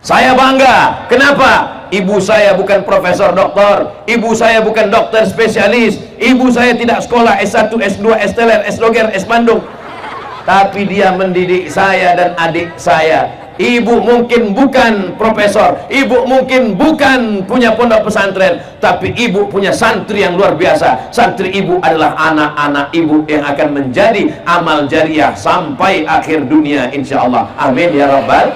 Saya bangga. Kenapa? Ibu saya bukan profesor doktor, ibu saya bukan dokter spesialis, ibu saya tidak sekolah S1, S2, S-teler, S-doger, S-bandung, tapi dia mendidik saya dan adik saya. Ibu mungkin bukan profesor, ibu mungkin bukan punya pondok pesantren, tapi ibu punya santri yang luar biasa. Santri ibu adalah anak-anak ibu yang akan menjadi amal jariah sampai akhir dunia, insya Allah. Amin ya rabbal.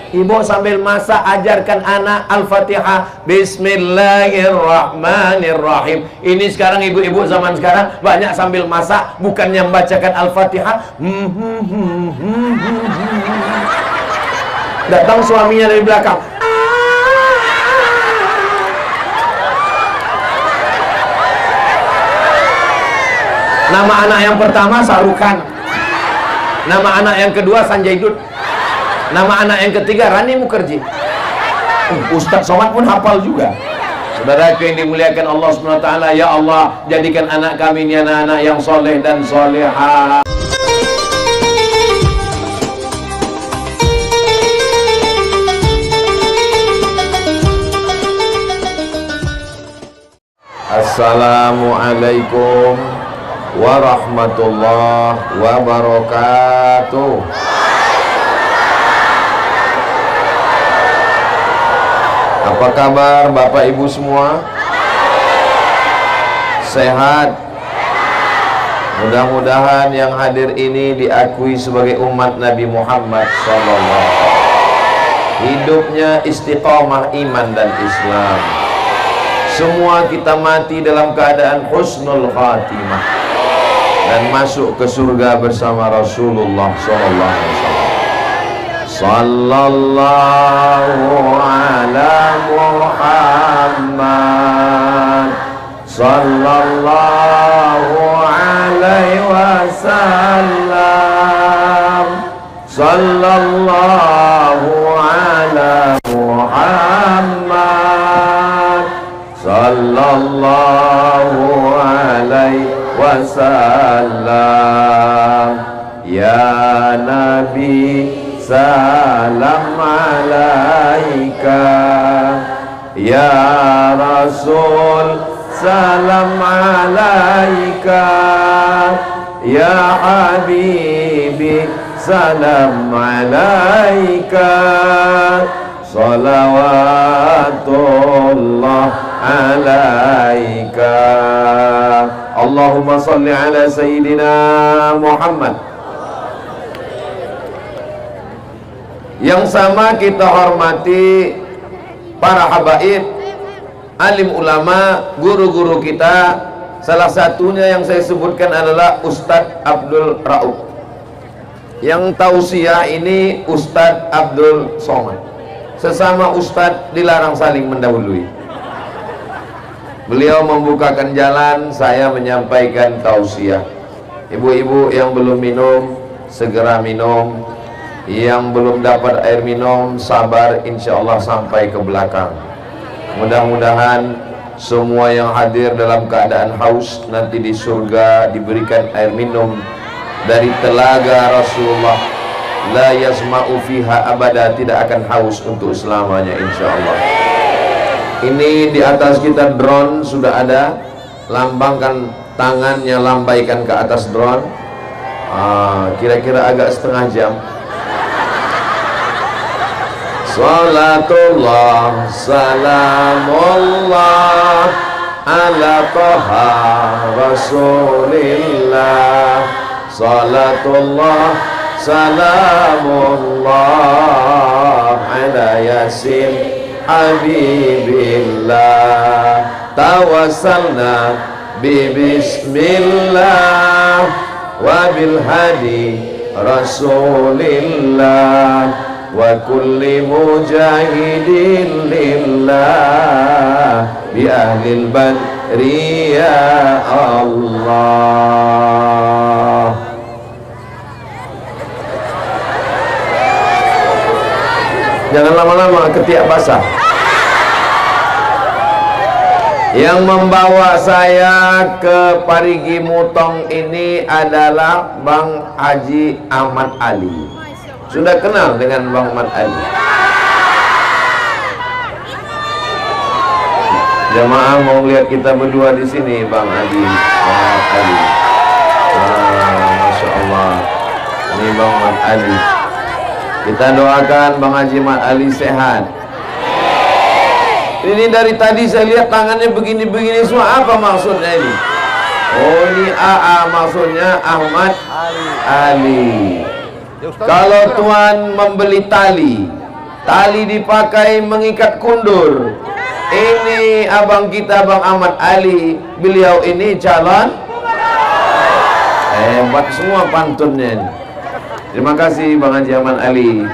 Ibu sambil masak ajarkan anak Al-Fatihah, Bismillahirrahmanirrahim. Ini sekarang ibu-ibu zaman sekarang banyak sambil masak bukannya membacakan Al-Fatihah, datang suaminya dari belakang, nama anak yang pertama Sarukan, nama anak yang kedua Sanjay Dutt, nama anak yang ketiga Rani Mukherjee. Ustadz Somad pun hafal juga. Saudaraku yang dimuliakan Allah SWT, ya Allah, jadikan anak kami ini anak-anak yang soleh dan solehah. Assalamualaikum warahmatullahi wabarakatuh. Apa kabar Bapak Ibu semua? Sehat? Mudah-mudahan yang hadir ini diakui sebagai umat Nabi Muhammad SAW. Hidupnya istiqamah iman dan Islam. Semua kita mati dalam keadaan husnul khatimah dan masuk ke surga bersama Rasulullah SAW. Sallallahu ala Muhammad, sallallahu alaihi wasallam, sallallahu ala Muhammad, sallallahu alaihi wasallam. Ya Nabi, salam alaika, ya Rasul, salam alaika, ya Habibi, salam alaika, salawatullah alaika. Allahumma salli ala Sayyidina Muhammad. Yang sama kita hormati para habaib, alim ulama, guru-guru kita. Salah satunya yang saya sebutkan adalah Ustadz Abdul Rauf. Yang tausiah ini Ustadz Abdul Somad. Sesama Ustadz dilarang saling mendahului. Beliau membukakan jalan, saya menyampaikan tausiah. Ibu-ibu yang belum minum, segera minum. Yang belum dapat air minum, sabar, insya Allah sampai ke belakang. Mudah-mudahan semua yang hadir dalam keadaan haus nanti di surga diberikan air minum dari telaga Rasulullah. La yasma'u fiha abada, tidak akan haus untuk selamanya, insya Allah. Ini di atas kita drone sudah ada. Lambangkan tangannya, lambaikan ke atas drone. Kira-kira agak setengah jam. Salatullah, salamullah ala Taha Rasulillah. Salatullah, salamullah ala Yasin Habibillah. Tawassalna bi bismillah wa bil hadi Rasulillah wa kulli mujahidin lillah bi ahlil badri ya Allah. Jangan lama-lama, ketiak basah. Yang membawa saya ke Parigi Mutong ini adalah Bang Haji Ahmad Ali. Sudah kenal dengan Bang Ahmad Ali? Jamaah mau lihat kita berdua di sini, Bang Adi, Bang Ali. Masya Allah. Ini Bang Mat Ali. Kita doakan Bang Haji Mat Ali sehat. Ini dari tadi saya lihat tangannya begini-begini semua. Apa maksudnya ini? Oh, ini AA, maksudnya Ahmad Ali. Kalau Tuan membeli tali dipakai mengikat kundur. Ini abang kita, Bang Ahmad Ali, beliau ini calon hebat semua pantunnya ini. Terima kasih Bang Haji Ahmad Ali.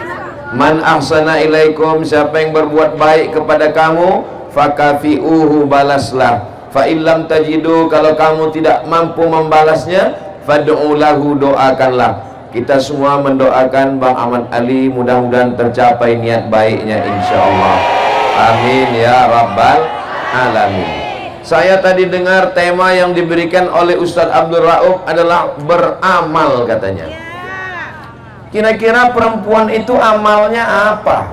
Man ahsana ilaikum, siapa yang berbuat baik kepada kamu, fakafi'uhu, balaslah. Fa illam tajidu, kalau kamu tidak mampu membalasnya, fad'u lahu, doakanlah. Kita semua mendoakan Bang Ahmad Ali mudah-mudahan tercapai niat baiknya insyaallah. Amin ya rabbal alamin. Saya tadi dengar tema yang diberikan oleh Ustadz Abdul Rauf adalah beramal katanya. Kira-kira perempuan itu amalnya apa?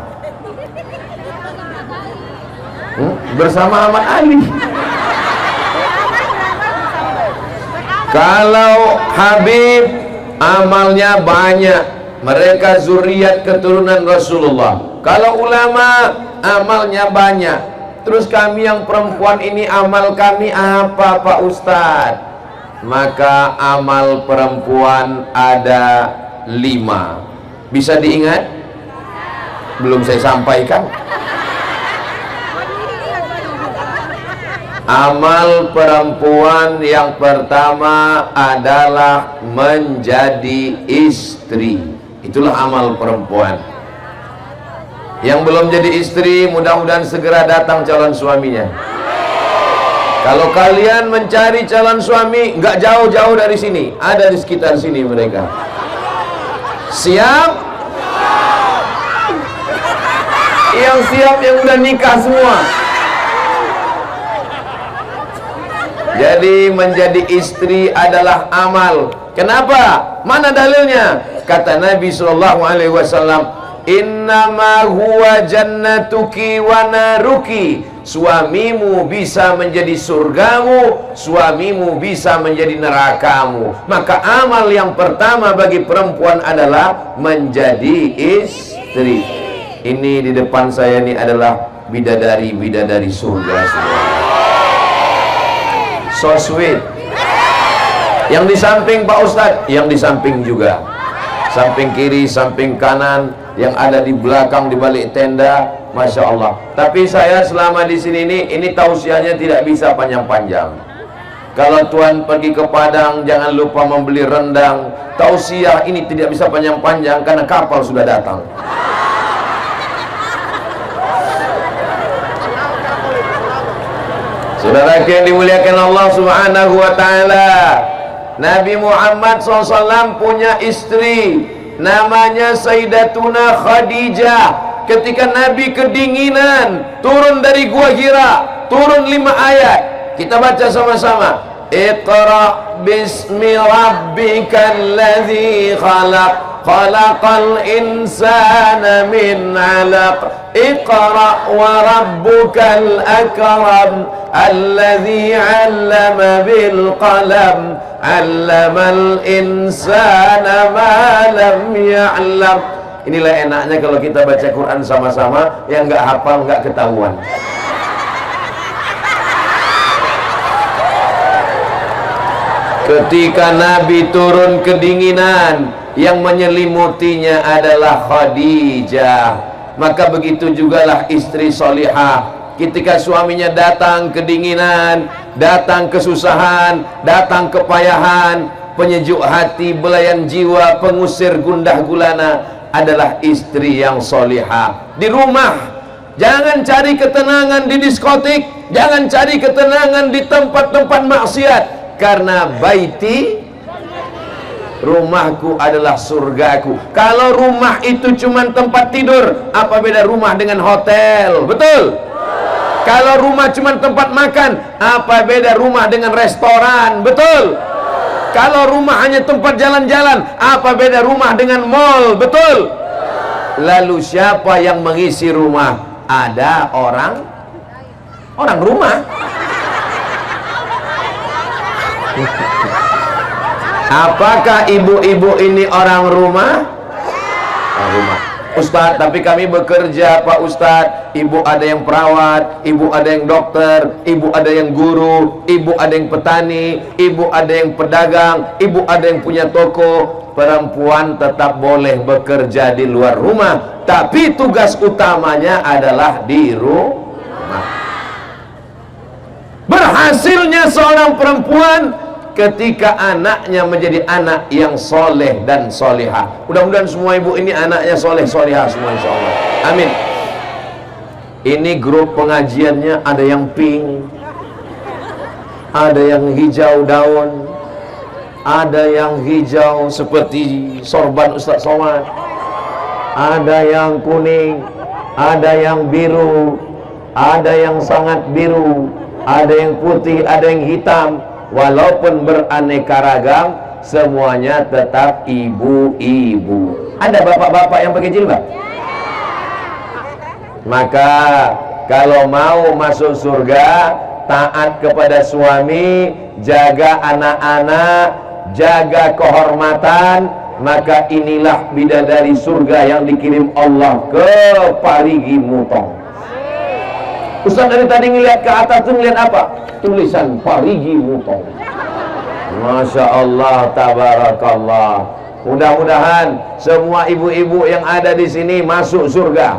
Bersama Ahmad Ali. Kalau Habib amalnya banyak, mereka zuriat keturunan Rasulullah. Kalau ulama amalnya banyak. Terus kami yang perempuan ini amal kami apa Pak Ustadz? Maka amal perempuan ada 5. Bisa diingat? Belum saya sampaikan. Amal perempuan yang pertama adalah menjadi istri. Itulah amal perempuan. Yang belum jadi istri, mudah-mudahan segera datang calon suaminya. Kalau kalian mencari calon suami, nggak jauh-jauh dari sini, ada di sekitar sini mereka. Siap? Yang siap, yang udah nikah semua. Jadi menjadi istri adalah amal. Kenapa? Mana dalilnya? Kata Nabi SAW, innama huwa jannatuki wa naruki. Suamimu bisa menjadi surgamu, suamimu bisa menjadi nerakamu. Maka amal yang pertama bagi perempuan adalah menjadi istri. Ini di depan saya ini adalah bidadari-bidadari surga semua. So sweet. Yang di samping Pak Ustadz, yang di samping juga. Samping kiri, samping kanan, yang ada di belakang, di balik tenda, Masya Allah. Tapi saya selama di sini ini tausiahnya tidak bisa panjang-panjang. Kalau Tuan pergi ke Padang, jangan lupa membeli rendang. Tausiah ini tidak bisa panjang-panjang karena kapal sudah datang. Saudara yang dimuliakan Allah Subhanahu wa Ta'ala, Nabi Muhammad SAW punya istri namanya Sayyidatuna Khadijah. Ketika Nabi kedinginan, turun dari Gua Hira, turun 5 ayat. Kita baca sama-sama. Iqra bismi rabbikal ladzi khalaq, khalaqal insana min 'alaq, iqra wa rabbukal akram, alladzi 'allama bil qalam, 'allamal insana ma lam ya'lam. Inilah enaknya kalau kita baca Quran sama-sama, yang nggak hafal nggak ketahuan. Ketika Nabi turun kedinginan, yang menyelimutinya adalah Khadijah. Maka begitu jugalah istri solihah. Ketika suaminya datang kedinginan, datang kesusahan, datang kepayahan, penyejuk hati, belayan jiwa, pengusir gundah gulana, adalah istri yang solihah. Di rumah, jangan cari ketenangan di diskotik, jangan cari ketenangan di tempat-tempat maksiat. Karena baiti, rumahku adalah surgaku. Kalau rumah itu cuma tempat tidur, apa beda rumah dengan hotel? Betul? Kalau rumah cuma tempat makan, apa beda rumah dengan restoran? Betul? Kalau rumah hanya tempat jalan-jalan, apa beda rumah dengan mall? Betul? Lalu siapa yang mengisi rumah? Ada orang rumah. Apakah ibu-ibu ini orang rumah? Orang rumah. Ustadz, tapi kami bekerja Pak Ustadz. Ibu ada yang perawat, ibu ada yang dokter, ibu ada yang guru, ibu ada yang petani, ibu ada yang pedagang, ibu ada yang punya toko. Perempuan tetap boleh bekerja di luar rumah, tapi tugas utamanya adalah di rumah. Berhasilnya seorang perempuan ketika anaknya menjadi anak yang soleh dan solehah. Mudah-mudahan semua ibu ini anaknya soleh solehah semua, insya Allah. Amin. Ini grup pengajiannya ada yang pink, ada yang hijau daun, ada yang hijau seperti sorban Ustaz Somad, ada yang kuning, ada yang biru, ada yang sangat biru, ada yang putih, ada yang hitam. Walaupun beraneka ragam, semuanya tetap ibu-ibu. Ada bapak-bapak yang pakai jilbab? Maka kalau mau masuk surga, taat kepada suami, jaga anak-anak, jaga kehormatan, maka inilah bidadari surga yang dikirim Allah ke Parigi Mutong. Ustaz dari tadi ngeliat ke atas tuh ngeliat apa? Tulisan Parigi Mutong. Masya Allah, tabarakallah. Mudah-mudahan semua ibu-ibu yang ada di sini masuk surga.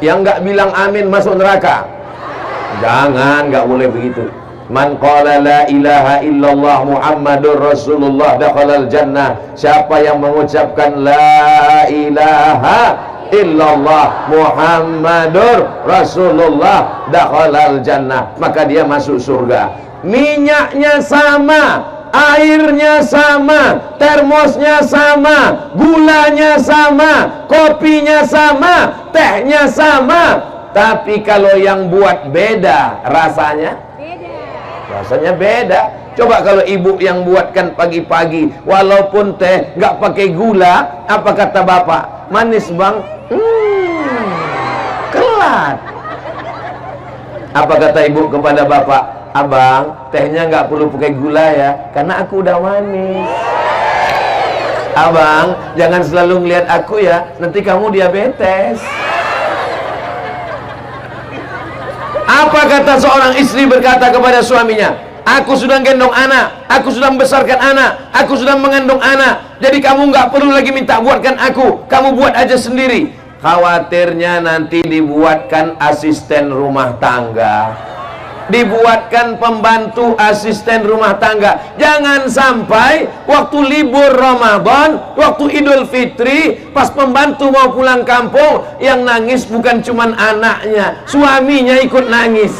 Yang nggak bilang amin masuk neraka. Jangan, nggak boleh begitu. Man qala la ilaha illallah Muhammadur Rasulullah dakhalal jannah. Siapa yang mengucapkan la ilaha illallah Muhammadur Rasulullah dakhalal jannah, maka dia masuk surga. Minyaknya sama, airnya sama, termosnya sama, gulanya sama, kopinya sama, tehnya sama. Tapi kalau yang buat beda rasanya, rasanya beda. Coba kalau ibu yang buatkan pagi-pagi, walaupun teh nggak pakai gula, apa kata bapak? Manis bang? Kelat. Apa kata ibu kepada bapak? Abang, tehnya nggak perlu pakai gula ya, karena aku udah manis. Abang, jangan selalu ngeliat aku ya, nanti kamu diabetes. Apa kata seorang istri berkata kepada suaminya? Aku sudah gendong anak, aku sudah membesarkan anak, aku sudah mengandung anak. Jadi kamu nggak perlu lagi minta buatkan aku, kamu buat aja sendiri. Khawatirnya nanti dibuatkan asisten rumah tangga, dibuatkan pembantu asisten rumah tangga. Jangan sampai waktu libur Ramadan, waktu Idul Fitri, pas pembantu mau pulang kampung, yang nangis bukan cuman anaknya, suaminya ikut nangis.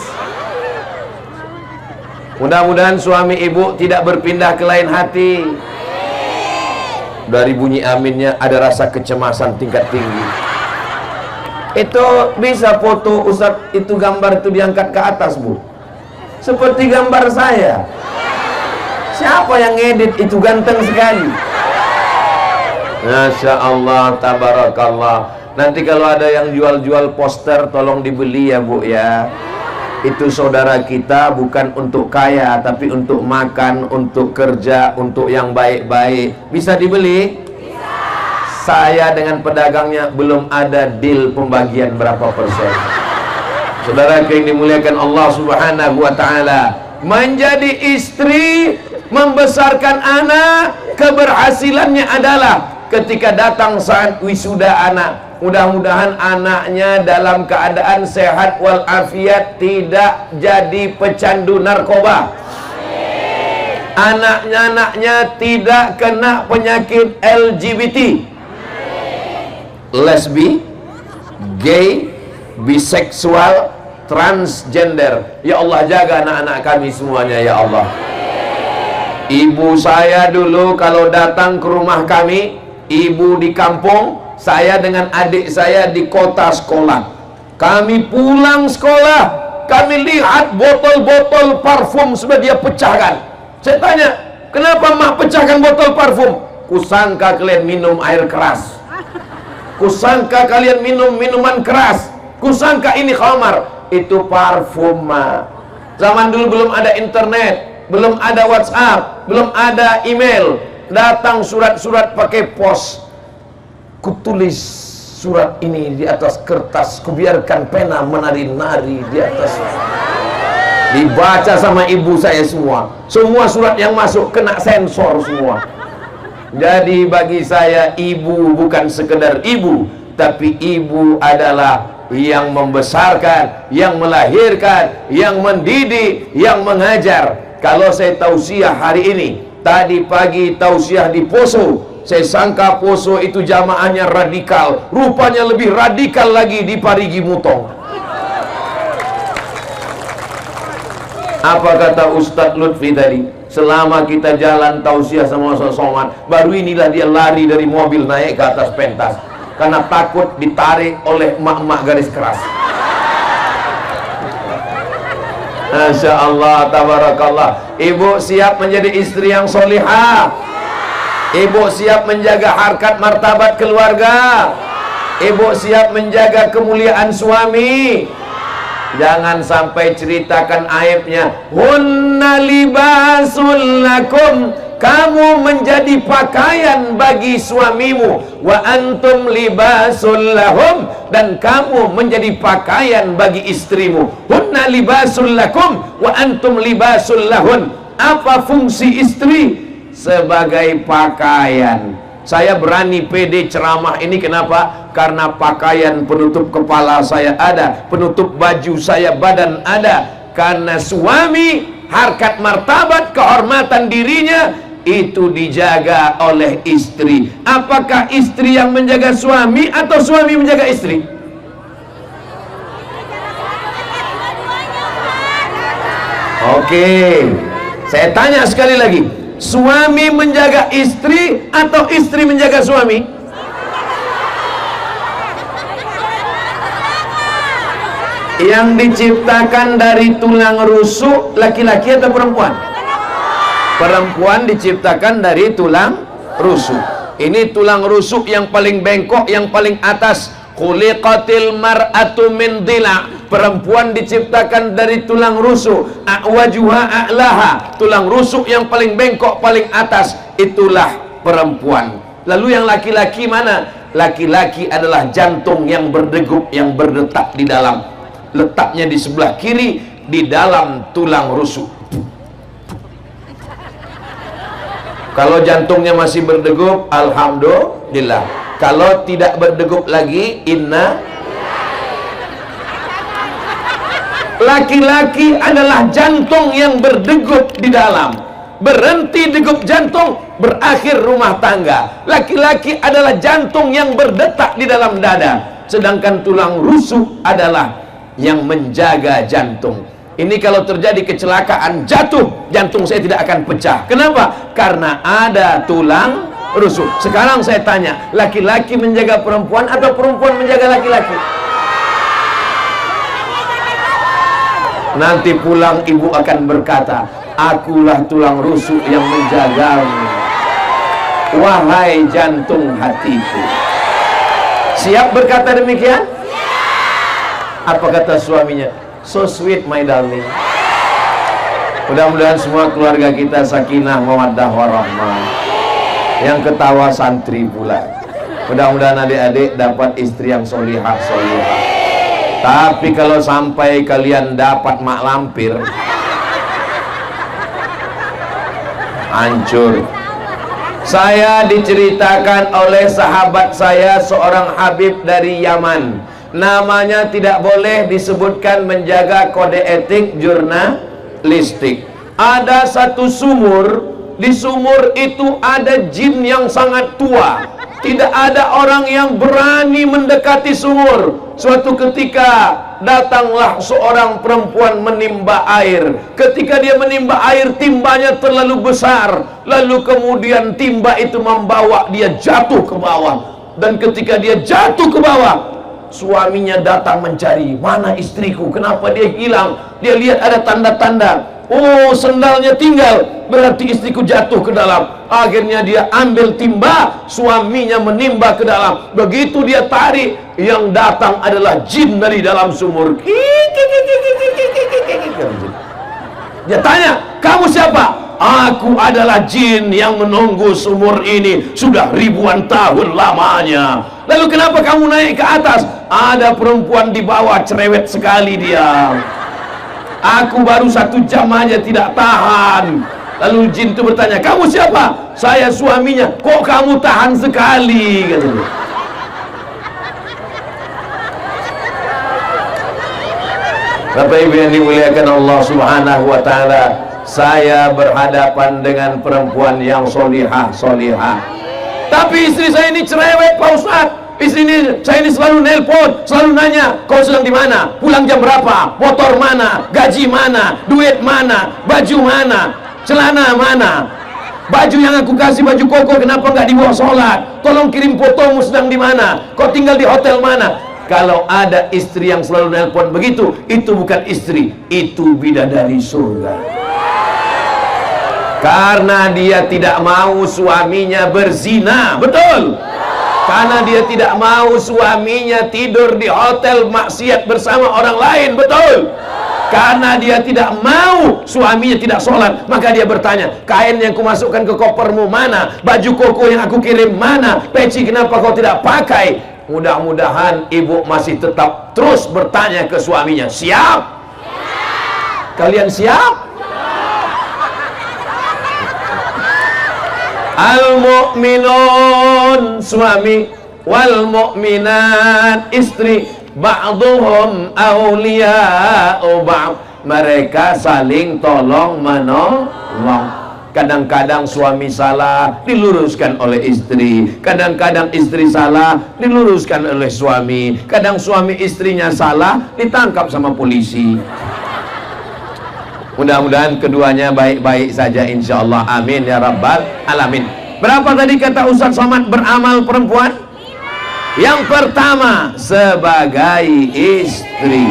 Mudah-mudahan suami ibu tidak berpindah ke lain hati. Dari bunyi aminnya ada rasa kecemasan tingkat tinggi. Itu bisa foto Ustaz, itu gambar itu diangkat ke atas bu, seperti gambar saya. Siapa yang ngedit itu, ganteng sekali. Masya Allah, tabarakallah. Nanti kalau ada yang jual-jual poster, tolong dibeli ya bu ya. Itu saudara kita bukan untuk kaya, tapi untuk makan, untuk kerja, untuk yang baik-baik. Bisa dibeli? Bisa. Saya dengan pedagangnya belum ada deal pembagian berapa persen. Saudara yang dimuliakan Allah Subhanahu wa ta'ala, menjadi istri, membesarkan anak, keberhasilannya adalah ketika datang saat wisuda anak, mudah-mudahan anaknya dalam keadaan sehat walafiat, tidak jadi pecandu narkoba. Anaknya tidak kena penyakit LGBT, lesbi, gay, biseksual, transgender. Ya Allah, jaga anak-anak kami semuanya ya Allah. Ibu saya dulu kalau datang ke rumah kami, ibu di kampung, saya dengan adik saya di kota sekolah. Kami pulang sekolah, kami lihat botol-botol parfum sudah dia pecahkan. Saya tanya, kenapa mak pecahkan botol parfum? Kusangka kalian minum air keras, kusangka kalian minum minuman keras, kusangka ini khamar. Itu parfum mak. Zaman dulu belum ada internet, belum ada WhatsApp, belum ada email. Datang surat-surat pakai pos. Kutulis surat ini di atas kertas, kubiarkan pena menari-nari di atas. Dibaca sama ibu saya semua. Semua surat yang masuk kena sensor semua. Jadi bagi saya, ibu bukan sekedar ibu, tapi ibu adalah yang membesarkan, yang melahirkan, yang mendidik, yang mengajar. Kalau saya tausiah hari ini, tadi pagi tausiah di Poso, saya sangka Poso itu jamaahnya radikal, rupanya lebih radikal lagi di Parigi Mutong. Apa kata Ustadz Lutfi tadi? Selama kita jalan tausiah sama Ustadz Somad, baru inilah dia lari dari mobil naik ke atas pentas karena takut ditarik oleh emak-emak garis keras. Masya Allah, tabarakallah. Ibu siap menjadi istri yang solihah. Ibu siap menjaga harkat martabat keluarga. Ibu siap menjaga kemuliaan suami. Jangan sampai ceritakan aibnya. Hunna libasul lakum, kamu menjadi pakaian bagi suamimu. Wa antum libasul lahum, dan kamu menjadi pakaian bagi istrimu. Hunna libasul lakum wa antum libasul lahun. Apa fungsi istri? Sebagai pakaian. Saya berani pede ceramah ini kenapa? Karena pakaian penutup kepala saya ada, penutup baju saya badan ada. Karena suami, harkat martabat, kehormatan dirinya itu dijaga oleh istri. Apakah istri yang menjaga suami atau suami menjaga istri? Oke, saya tanya sekali lagi. Suami menjaga istri atau istri menjaga suami? Yang diciptakan dari tulang rusuk laki-laki atau perempuan? Perempuan diciptakan dari tulang rusuk. Ini tulang rusuk yang paling bengkok, yang paling atas. Khuliqatil mar'atu min dila'. Perempuan diciptakan dari tulang rusuk. A'wajuha a'laha. Tulang rusuk yang paling bengkok, paling atas. Itulah perempuan. Lalu yang laki-laki mana? Laki-laki adalah jantung yang berdegup, yang berdetak di dalam. Letaknya di sebelah kiri, di dalam tulang rusuk. Kalau jantungnya masih berdegup, alhamdulillah. Kalau tidak berdegup lagi, inna. Laki-laki adalah jantung yang berdegup di dalam. Berhenti degup jantung, berakhir rumah tangga. Laki-laki adalah jantung yang berdetak di dalam dada. Sedangkan tulang rusuk adalah yang menjaga jantung. Ini kalau terjadi kecelakaan, jatuh, jantung saya tidak akan pecah. Kenapa? Karena ada tulang rusuk. Sekarang saya tanya, laki-laki menjaga perempuan atau perempuan menjaga laki-laki? Nanti pulang ibu akan berkata, akulah tulang rusuk yang menjagamu, wahai jantung hatiku. Siap berkata demikian? Apa kata suaminya? So sweet my darling. Mudah-mudahan semua keluarga kita sakinah mawaddah warahmah. Yang ketawa santri pula. Mudah-mudahan adik-adik dapat istri yang solihah. Tapi kalau sampai kalian dapat mak lampir, hancur. Saya diceritakan oleh sahabat saya, seorang Habib dari Yaman. Namanya tidak boleh disebutkan, menjaga kode etik jurnalistik. Ada satu sumur. Di sumur itu ada jin yang sangat tua. Tidak ada orang yang berani mendekati sumur. Suatu ketika datanglah seorang perempuan menimba air. Ketika dia menimba air, timbanya terlalu besar. Lalu kemudian timba itu membawa dia jatuh ke bawah. Dan ketika dia jatuh ke bawah, suaminya datang mencari, mana istriku, kenapa dia hilang. Dia lihat ada tanda-tanda. Oh, sendalnya tinggal, berarti istriku jatuh ke dalam. Akhirnya dia ambil timba, suaminya menimba ke dalam. Begitu dia tarik, yang datang adalah jin dari dalam sumur. Dia tanya, kamu siapa? Aku adalah jin yang menunggu sumur ini sudah ribuan tahun lamanya. Lalu kenapa kamu naik ke atas? Ada perempuan di bawah, cerewet sekali dia. Aku baru 1 jam aja tidak tahan. Lalu jin itu bertanya, kamu siapa? Saya suaminya. Kok kamu tahan sekali? Katanya. Bapak Ibu yang dimuliakan Allah Subhanahu wa Ta'ala, saya berhadapan dengan perempuan yang solihah. Tapi istri saya ini cerewet, Pak Ustadz. Istri saya ini selalu nelpon, selalu nanya, kau sedang di mana? Pulang jam berapa? Motor mana? Gaji mana? Duit mana? Baju mana? Celana mana? Baju yang aku kasih, baju koko, kenapa nggak dibawa sholat? Tolong kirim fotomu sedang di mana? Kau tinggal di hotel mana? Kalau ada istri yang selalu nelpon begitu, itu bukan istri, itu bidadari surga. Karena dia tidak mau suaminya berzina, betul? Karena dia tidak mau suaminya tidur di hotel maksiat bersama orang lain, betul? Karena dia tidak mau suaminya tidak sholat, maka dia bertanya, kain yang kumasukkan ke kopermu mana? Baju koko yang aku kirim mana? Peci kenapa kau tidak pakai? Mudah-mudahan ibu masih tetap terus bertanya ke suaminya, siap? Kalian siap? Al-mu'minun suami, wal mu'minat istri, ba'duhum awliya'u ba'd. Mereka saling tolong menolong. Kadang-kadang suami salah diluruskan oleh istri, kadang-kadang istri salah diluruskan oleh suami, kadang suami istrinya salah ditangkap sama polisi. Mudah-mudahan keduanya baik-baik saja insyaallah, amin ya rabbal alamin. Berapa tadi kata Ustaz Somad beramal perempuan? Yang pertama, sebagai istri.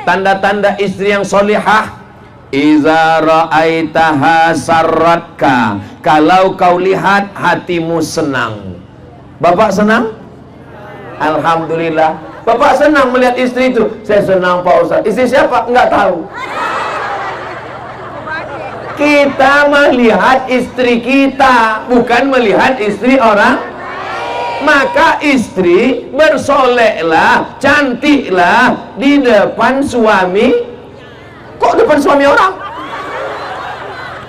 Tanda-tanda istri yang solihah, iza ra'aitaha sarratka, kalau kau lihat hatimu senang. Bapak senang? Alhamdulillah. Bapak senang melihat istri itu. Saya senang Pak Ustaz. Istri siapa? Enggak tahu. Kita melihat istri kita, bukan melihat istri orang. Maka istri bersoleklah, cantiklah di depan suami. Kok depan suami orang?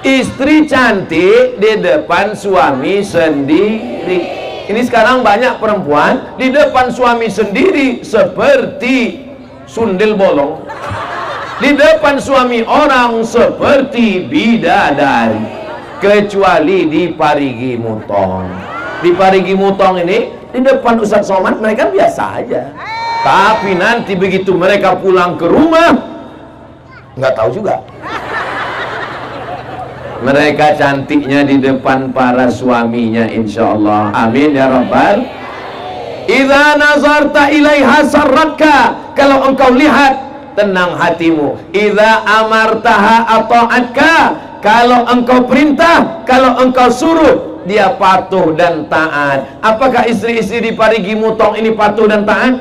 Istri cantik di depan suami sendiri. Ini sekarang banyak perempuan di depan suami sendiri seperti sundel bolong, di depan suami orang seperti bidadari. Kecuali di Parigi Mutong. Di Parigi Mutong ini, di depan Ustaz Somad mereka biasa aja. Tapi nanti begitu mereka pulang ke rumah, nggak tahu juga. Mereka cantiknya di depan para suaminya insyaallah, amin ya rabbal. Idza nazarta ilaiha sarratka, kalau engkau lihat tenang hatimu. Idza amartaha ata'atka, kalau engkau perintah, kalau engkau suruh dia patuh dan taat. Apakah istri-istri di Parigi Mutong ini patuh dan taat?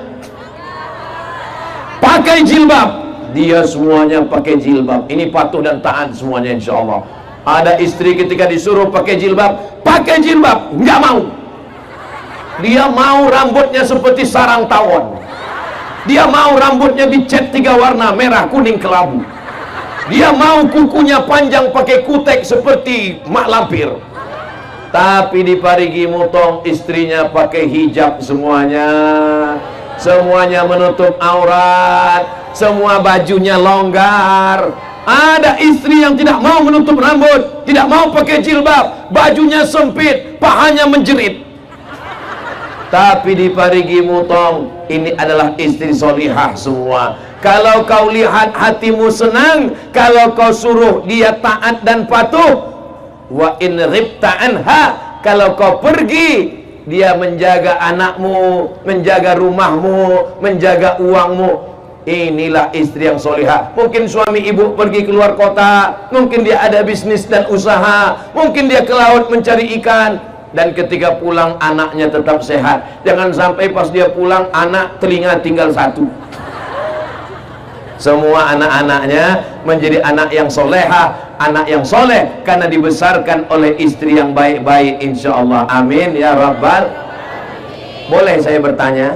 Pakai jilbab, dia semuanya pakai jilbab. Ini patuh dan taat semuanya insyaallah. Ada istri ketika disuruh pakai jilbab, nggak mau. Dia mau rambutnya seperti sarang tawon. Dia mau rambutnya dicat 3 warna, merah, kuning, kelabu. Dia mau kukunya panjang pakai kutek seperti mak lampir. Tapi di Parigi Mutong istrinya pakai hijab semuanya. Semuanya menutup aurat, semua bajunya longgar. Ada istri yang tidak mau menutup rambut, tidak mau pakai jilbab, bajunya sempit, pahanya menjerit. Tapi di Parigi Mutong ini adalah istri solihah semua. Kalau kau lihat hatimu senang, kalau kau suruh dia taat dan patuh. Wa in ribta anha, kalau kau pergi, dia menjaga anakmu, menjaga rumahmu, menjaga uangmu. Inilah istri yang solihah. Mungkin suami ibu pergi keluar kota, mungkin dia ada bisnis dan usaha, mungkin dia ke laut mencari ikan, dan ketika pulang anaknya tetap sehat. Jangan sampai pas dia pulang anak telinga tinggal 1. Semua anak-anaknya menjadi anak yang soleha, anak yang soleh, karena dibesarkan oleh istri yang baik-baik, insya Allah. Amin ya Rabbal. Boleh saya bertanya?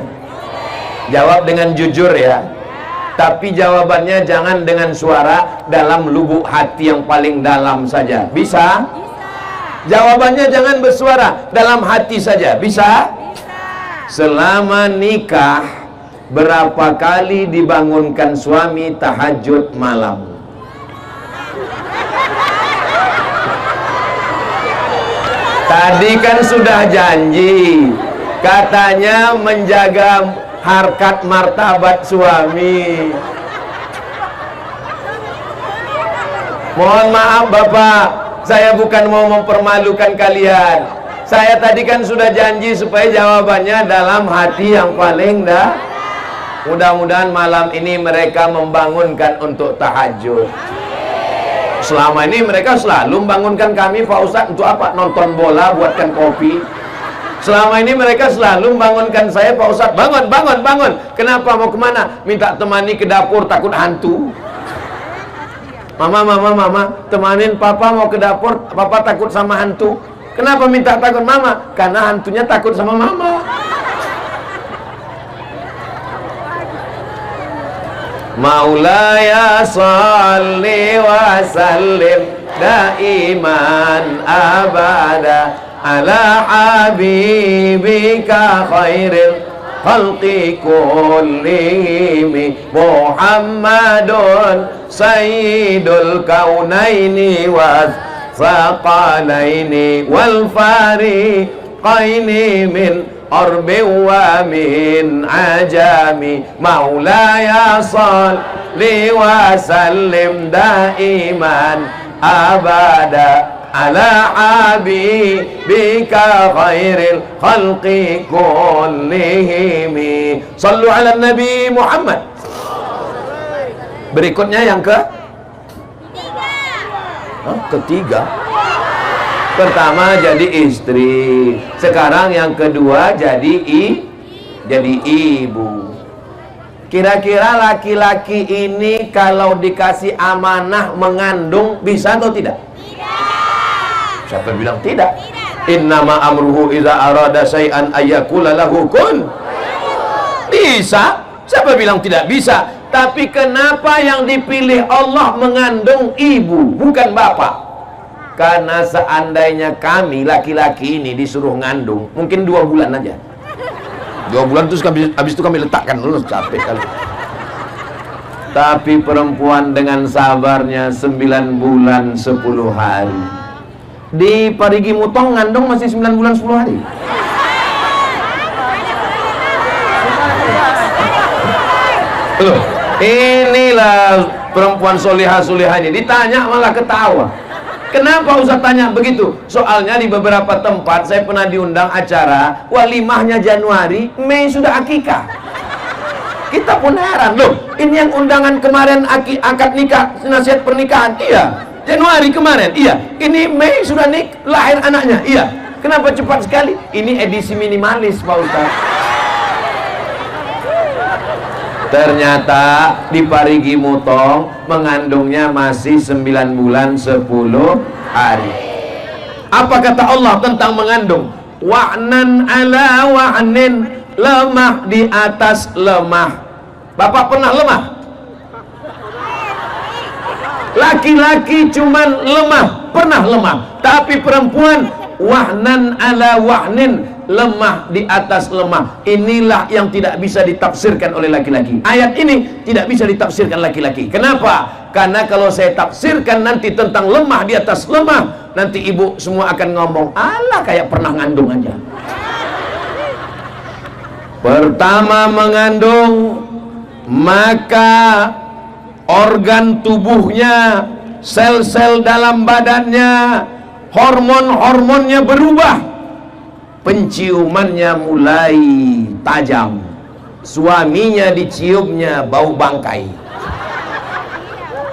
Jawab dengan jujur ya. Tapi jawabannya jangan dengan suara, dalam lubuk hati yang paling dalam saja. Bisa? Jawabannya jangan bersuara, dalam hati saja. Bisa? Selama nikah, berapa kali dibangunkan suami tahajud malam? Tadi kan sudah janji, katanya menjaga harkat martabat suami. Mohon maaf Bapak, saya bukan mau mempermalukan kalian. Saya tadi kan sudah janji supaya jawabannya dalam hati yang paling dah. Mudah-mudahan malam ini mereka membangunkan untuk tahajud. Selama ini mereka selalu membangunkan kami, Pak Ustadz, untuk apa? Nonton bola, buatkan kopi. Selama ini mereka selalu membangunkan saya, Pak Ustadz, bangun, bangun, bangun. Kenapa? Mau kemana? Minta temani ke dapur, takut hantu. Mama, mama, mama, temanin papa mau ke dapur, papa takut sama hantu. Kenapa minta takut mama? Karena hantunya takut sama mama. Maulaya salli wa sallim daiman abada ala habibika khairil khalqi kullihim Muhammadun sayyidul kaunaini wa thaqalaini wal fariqaini min arbi wa min ajami maulaya salli wa sallim daiman abada ala habibika khairil khalqi kullihim. Sallu ala Nabi Muhammad. Berikutnya yang ketiga. Pertama jadi istri, sekarang yang kedua jadi ibu. Kira-kira laki-laki ini kalau dikasih amanah mengandung bisa atau tidak? Tidak. Siapa bilang tidak? Innama amruhu idza arada syai'an ayyakula lahu kun. Bisa. Siapa bilang tidak bisa? Tapi kenapa yang dipilih Allah mengandung ibu, bukan bapak? Karena seandainya kami laki-laki ini disuruh ngandung, mungkin 2 bulan aja. 2 bulan terus habis itu kami letakkan dulu, capek kali. Tapi perempuan dengan sabarnya 9 bulan 10 hari. Di Parigi Mutong ngandung masih 9 bulan 10 hari. Loh, inilah perempuan solihah-solihah ini. Ditanya malah ketawa. Kenapa Ustaz tanya begitu? Soalnya di beberapa tempat saya pernah diundang acara walimahnya Januari, Mei sudah akikah. Kita pun heran, loh, ini yang undangan kemarin akad nikah, nasihat pernikahan, iya. Januari kemarin, iya. Ini Mei sudah lahir anaknya, iya. Kenapa cepat sekali? Ini edisi minimalis, Pak Ustaz. Ternyata di Parigi Mutong mengandungnya masih 9 bulan 10 hari. Apa kata Allah tentang mengandung? Wa'nan ala wa'nin, lemah di atas lemah. Bapak pernah lemah? Laki-laki cuman lemah, pernah lemah. Tapi perempuan wa'nan ala wa'nin, lemah di atas lemah. Inilah yang tidak bisa ditafsirkan oleh laki-laki. Ayat ini tidak bisa ditafsirkan laki-laki. Kenapa? Karena kalau saya tafsirkan nanti tentang lemah di atas lemah, nanti ibu semua akan ngomong, alah kayak pernah ngandung aja. Pertama mengandung, maka organ tubuhnya, sel-sel dalam badannya, hormon-hormonnya berubah. Penciumannya mulai tajam. Suaminya diciumnya bau bangkai.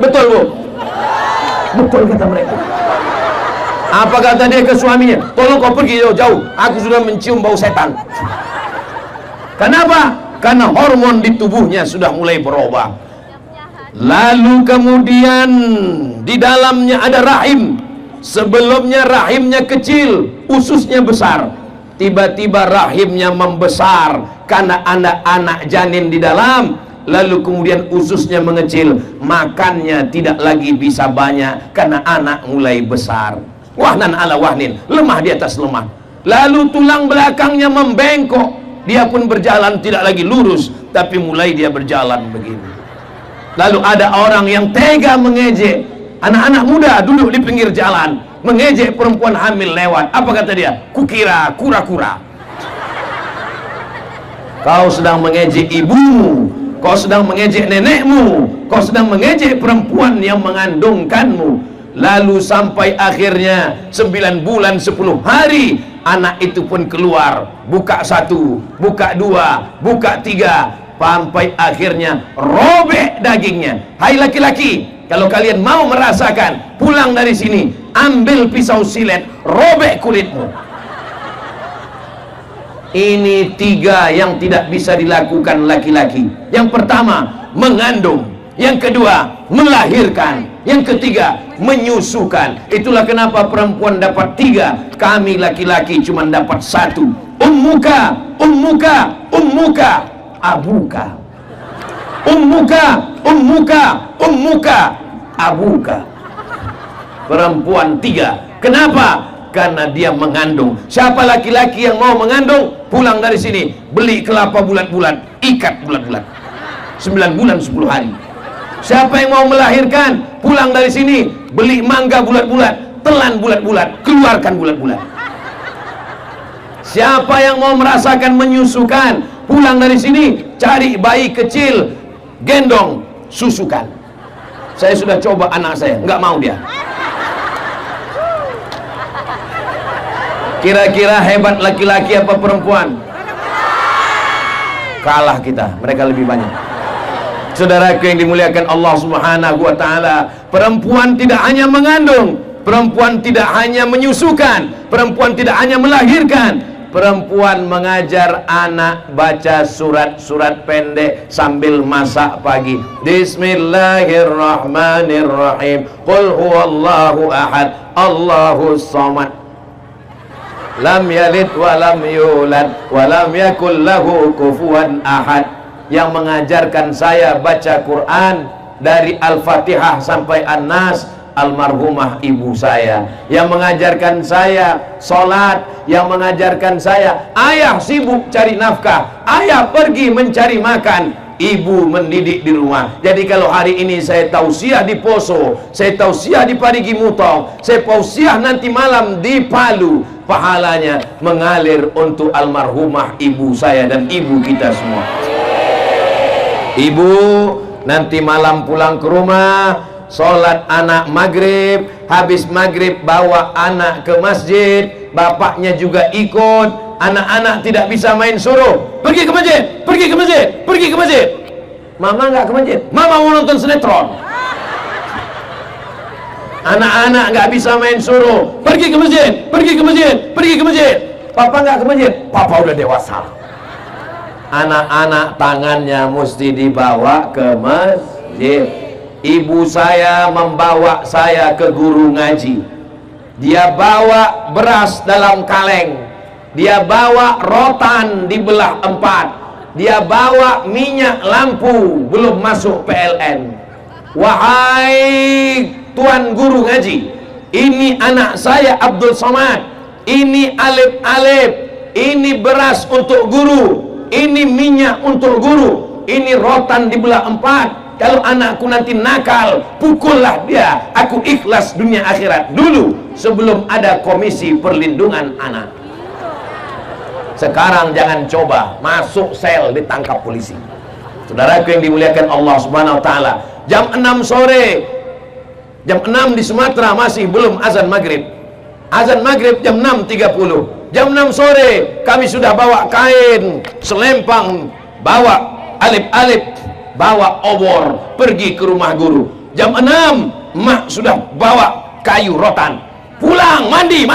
Betul, Bu? Betul kata mereka. Apa kata dia ke suaminya? Tolong kau pergi jauh-jauh, aku sudah mencium bau setan. Kenapa? Karena hormon di tubuhnya sudah mulai berubah. Lalu kemudian di dalamnya ada rahim. Sebelumnya rahimnya kecil, ususnya besar. Tiba-tiba rahimnya membesar karena anak-anak janin di dalam. Lalu kemudian ususnya mengecil, makannya tidak lagi bisa banyak karena anak mulai besar. Wahnan ala wahnin, lemah di atas lemah. Lalu tulang belakangnya membengkok, dia pun berjalan tidak lagi lurus, tapi mulai dia berjalan begini. Lalu ada orang yang tega mengejek anak-anak muda duduk di pinggir jalan, mengejek perempuan hamil lewat. Apa kata dia? Kukira kura-kura. Kau sedang mengejek ibumu, kau sedang mengejek nenekmu, kau sedang mengejek perempuan yang mengandungkanmu. Lalu sampai akhirnya 9 bulan 10 hari anak itu pun keluar. Buka 1, buka 2, buka 3, sampai akhirnya robek dagingnya. Hai laki-laki, kalau kalian mau merasakan, pulang dari sini, ambil pisau silet, robek kulitmu. Ini 3 yang tidak bisa dilakukan laki-laki. Yang pertama, mengandung. Yang kedua, melahirkan. Yang ketiga, menyusukan. Itulah kenapa perempuan dapat 3, kami laki-laki cuma dapat 1. Ummuka, ummuka, ummuka, abuka. Ummuka, ummuka, ummuka, abuka. Perempuan 3. Kenapa? Karena dia mengandung. Siapa laki-laki yang mau mengandung, pulang dari sini, beli kelapa bulat-bulat, ikat bulat-bulat, 9 bulan 10 hari. Siapa yang mau melahirkan, pulang dari sini, beli mangga bulat-bulat, telan bulat-bulat, keluarkan bulat-bulat. Siapa yang mau merasakan menyusukan, pulang dari sini, cari bayi kecil, gendong, susukan. Saya sudah coba anak saya, nggak mau dia. Kira-kira hebat laki-laki apa perempuan? Kalah kita, mereka lebih banyak. Saudaraku yang dimuliakan Allah Subhanahu wa ta'ala, perempuan tidak hanya mengandung, perempuan tidak hanya menyusukan, perempuan tidak hanya melahirkan, perempuan mengajar anak baca surat-surat pendek sambil masak pagi. Bismillahirrahmanirrahim. Qul huwallahu ahad, Allahus samad, lam yalid wa lam yulad wa lam yakul lahu kufuwan ahad. Yang mengajarkan saya baca Quran dari Al-Fatihah sampai An-Nas, almarhumah ibu saya. Yang mengajarkan saya sholat, yang mengajarkan saya, ayah sibuk cari nafkah, ayah pergi mencari makan, ibu mendidik di rumah. Jadi kalau hari ini saya tausiah di Poso, saya tausiah di Parigi Mutong, saya tausiah nanti malam di Palu, pahalanya mengalir untuk almarhumah ibu saya dan ibu kita semua. Ibu nanti malam pulang ke rumah, sholat anak maghrib, habis maghrib bawa anak ke masjid, bapaknya juga ikut. Anak-anak tidak bisa main, suruh pergi ke masjid, pergi ke masjid, pergi ke masjid. Mama nggak ke masjid, mama mau nonton sinetron. Anak-anak nggak bisa main, suruh pergi ke masjid, pergi ke masjid, pergi ke masjid. Papa nggak ke masjid, papa udah dewasa. Anak-anak tangannya mesti dibawa ke masjid. Ibu saya membawa saya ke guru ngaji. Dia bawa beras dalam kaleng, dia bawa rotan dibelah 4, dia bawa minyak lampu belum masuk PLN. Wahai tuan guru ngaji, ini anak saya Abdul Somad, ini alif-alif, ini beras untuk guru, ini minyak untuk guru, ini rotan dibelah 4. Kalau anakku nanti nakal, pukullah dia. Aku ikhlas dunia akhirat dulu sebelum ada komisi perlindungan anak. Sekarang jangan coba masuk sel ditangkap polisi. Saudaraku yang dimuliakan Allah Subhanahu wa taala, jam 6 sore, jam 6 di Sumatera masih belum azan maghrib. Azan maghrib jam 6.30. Jam 6 sore kami sudah bawa kain, selempang, bawa alif-alif, bawa obor, pergi ke rumah guru. Jam 6 mak sudah bawa kayu rotan, pulang mandi.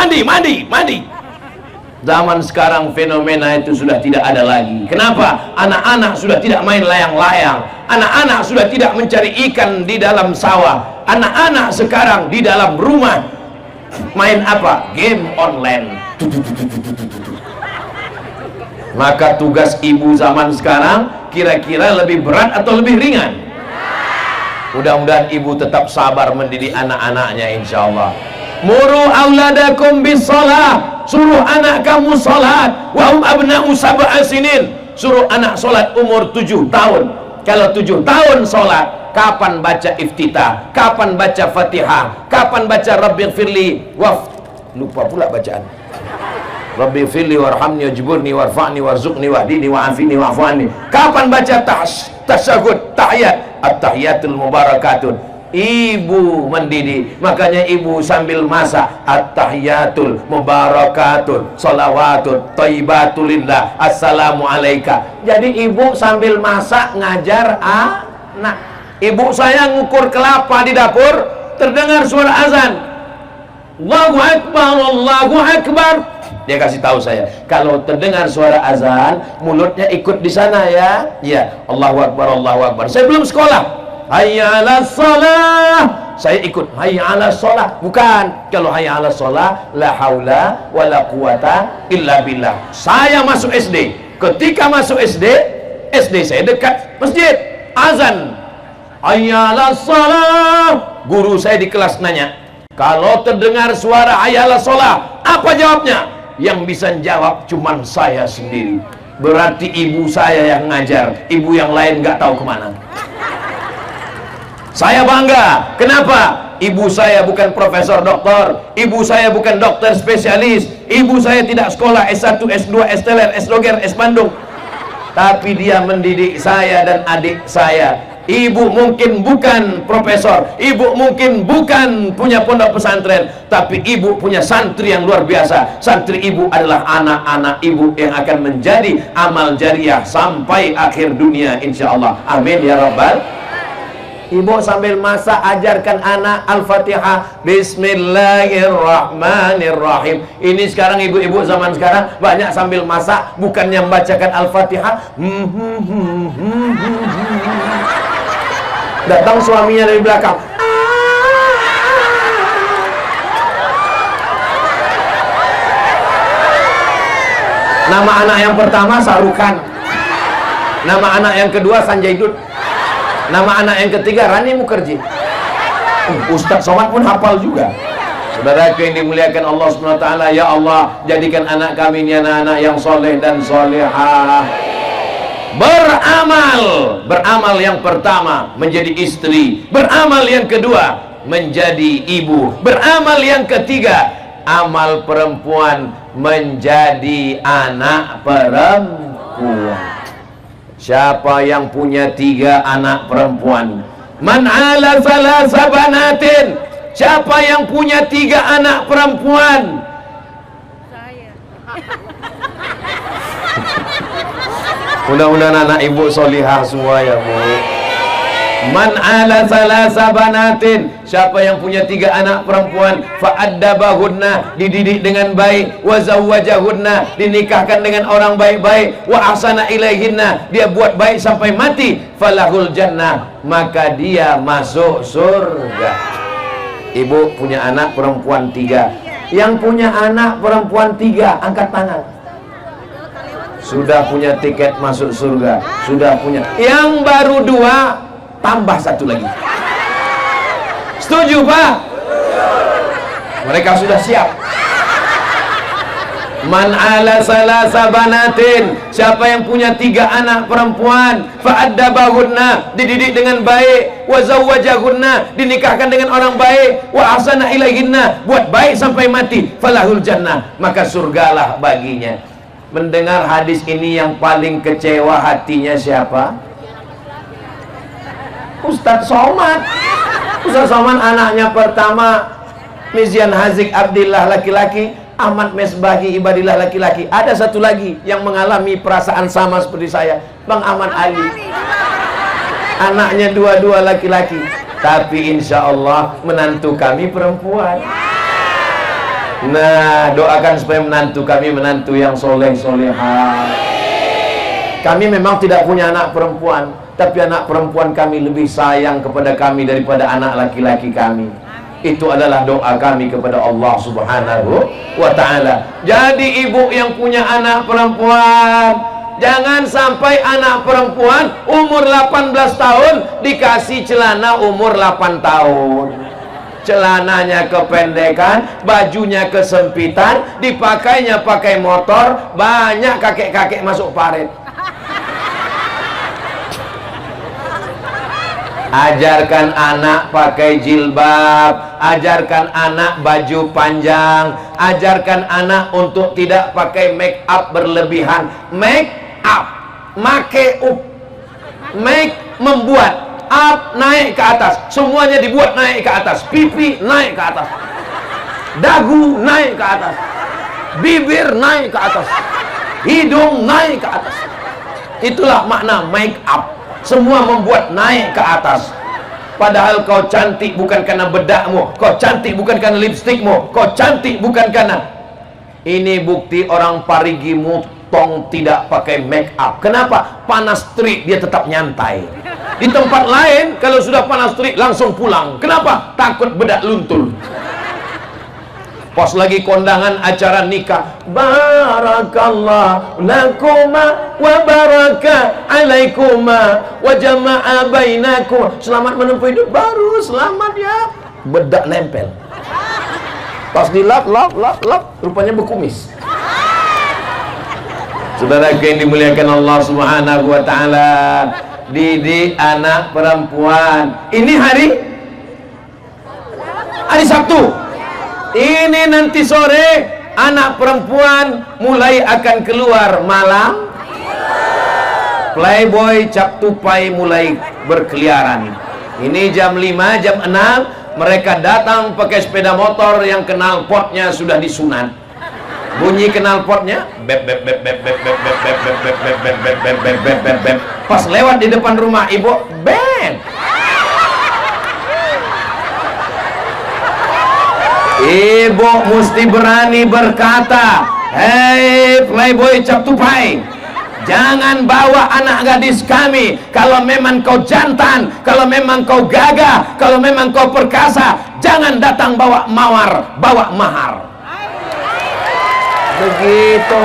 Zaman sekarang fenomena itu sudah tidak ada lagi. Kenapa? Anak-anak sudah tidak main layang-layang. Anak-anak sudah tidak mencari ikan di dalam sawah. Anak-anak sekarang di dalam rumah main apa? Game online. Maka tugas ibu zaman sekarang kira-kira lebih berat atau lebih ringan? Mudah-mudahan ibu tetap sabar mendidik anak-anaknya, insyaallah. Muru auladakum bis shalah, suruh anak kamu salat. Wa hum abna'u sab'a sinin, suruh anak salat umur 7 tahun. Kalau 7 tahun salat, kapan baca iftitah, kapan baca Fatihah, kapan baca Rabbighfirli lupa pula bacaan. Rabbighfirli warhamni wajburni warfa'ni warzuqni wahdini wa'afini wa'fu anni. Kapan baca tasyahud, tahiyat, at-tahiyatul mubarakatun. Ibu mendidik, makanya ibu sambil masak at-tahiyatul mubarakatun salawatun thayyibatulillah assalamu alaika. Jadi ibu sambil masak ngajar anak. Ibu saya ngukur kelapa di dapur, terdengar suara azan, Allahu Akbar, Allahu Akbar. Dia kasih tahu saya, kalau terdengar suara azan, mulutnya ikut di sana ya. Ya, Allahu Akbar, Allahu Akbar. Saya belum sekolah. Hayya 'alas shalah, saya ikut hayya 'alas shalah. Bukan, kalau hayya 'alas shalah la haula wala quwata illa billah. Saya masuk SD. Ketika masuk SD saya dekat masjid. Azan hayya 'alas shalah. Guru saya di kelas nanya, kalau terdengar suara hayya 'alas shalah, apa jawabnya? Yang bisa jawab cuman saya sendiri. Berarti ibu saya yang ngajar, ibu yang lain nggak tahu kemana. Saya bangga. Kenapa? Ibu saya bukan profesor doktor, ibu saya bukan dokter spesialis, ibu saya tidak sekolah S1, S2, S-teler, S-loger, S-bandung, tapi dia mendidik saya dan adik saya. Ibu mungkin bukan profesor, ibu mungkin bukan punya pondok pesantren, tapi ibu punya santri yang luar biasa. Santri ibu adalah anak-anak ibu yang akan menjadi amal jariah sampai akhir dunia, insya Allah. Amin ya rabbal. Ibu sambil masak ajarkan anak Al-Fatihah, Bismillahirrahmanirrahim. Ini sekarang ibu-ibu zaman sekarang banyak sambil masak bukannya membacakan Al-Fatihah. Datang suaminya dari belakang. Nama anak yang pertama Sarukan, nama anak yang kedua Sanjay Dutt, nama anak yang ketiga Rani Mukherjee. Ustadz Somad pun hafal juga. Saudara yang dimuliakan Allah SWT, ya Allah, jadikan anak kami ini anak-anak yang soleh dan solehah. Beramal yang pertama menjadi istri, beramal yang kedua menjadi ibu, beramal yang ketiga amal perempuan menjadi anak perempuan. Siapa yang punya 3 anak perempuan? Man ala salasa banatin. Siapa yang punya 3 anak perempuan? Saya. Mudah-mudahan anak ibu solihah semua ya Bu. Man ala salasa banatin. Siapa yang punya 3 anak perempuan, fa'addabahunna, dididik dengan baik, wa zawwajahunna, dinikahkan dengan orang baik-baik, wa ahsana ilaihinna, dia buat baik sampai mati, falahul jannah, maka dia masuk surga. Ibu punya anak perempuan 3. Yang punya anak perempuan 3 angkat tangan. Sudah punya tiket masuk surga. Sudah punya. Yang baru 2 tambah 1 lagi. Setuju Pak? Mereka sudah siap. Man ala salasa banatin. Siapa yang punya 3 anak perempuan, fa'addabahunna, dididik dengan baik, wa zawwajahunna, dinikahkan dengan orang baik, wa ahsana ilaihinna, buat baik sampai mati, falahul jannah, maka surgalah baginya. Mendengar hadis ini yang paling kecewa hatinya siapa? Ustadz Somad. Ustadz Somad anaknya pertama Mizian Hazik Abdillah laki-laki, Ahmad Mesbahi Ibadillah laki-laki. Ada satu lagi yang mengalami perasaan sama seperti saya, Bang Ahmad Ali. Anaknya 2 laki-laki, tapi insya Allah menantu kami perempuan. Nah, doakan supaya menantu yang soleh solehah. Kami memang tidak punya anak perempuan, tapi anak perempuan kami lebih sayang kepada kami daripada anak laki-laki kami. Itu adalah doa kami kepada Allah Subhanahu wa ta'ala. Jadi ibu yang punya anak perempuan, jangan sampai anak perempuan umur 18 tahun dikasih celana umur 8 tahun. Celananya kependekan, bajunya kesempitan, dipakainya pakai motor, banyak kakek-kakek masuk paret. Ajarkan anak pakai jilbab, ajarkan anak baju panjang, ajarkan anak untuk tidak pakai make up berlebihan. Make up, make up, make membuat, up naik ke atas, semuanya dibuat naik ke atas, pipi naik ke atas, dagu naik ke atas, bibir naik ke atas, hidung naik ke atas. Itulah makna make up. Semua membuat naik ke atas. Padahal kau cantik bukan karena bedakmu, kau cantik bukan karena lipstikmu, kau cantik bukan karena. Ini bukti orang Parigi Mutong tidak pakai make up. Kenapa? Panas terik dia tetap nyantai. Di tempat lain kalau sudah panas terik langsung pulang. Kenapa? Takut bedak luntur. Pas lagi kondangan acara nikah, barakallah lakuma wa baraka alaikuma wa jama'a bainakum. Selamat menempuh hidup baru, selamat ya. Bedak nempel. Pas dilap, lap, rupanya berkumis. Saudara yang dimuliakan Allah Subhanahu wa ta'ala, didik anak perempuan. Ini hari Sabtu. Ini nanti sore anak perempuan mulai akan keluar malam. Playboy cap tupai mulai berkeliaran. Ini jam 5, jam 6 mereka datang pakai sepeda motor yang knalpotnya sudah disunat. Bunyi knalpotnya bep bep bep bep bep bep bep bep bep bep bep bep bep bep bep bep bep bep. Pas lewat di depan rumah ibu, bep. Ibu mesti berani berkata, hei playboy cap tupai, jangan bawa anak gadis kami. Kalau memang kau jantan, kalau memang kau gagah, kalau memang kau perkasa, jangan datang bawa mawar, bawa mahar. Begitu.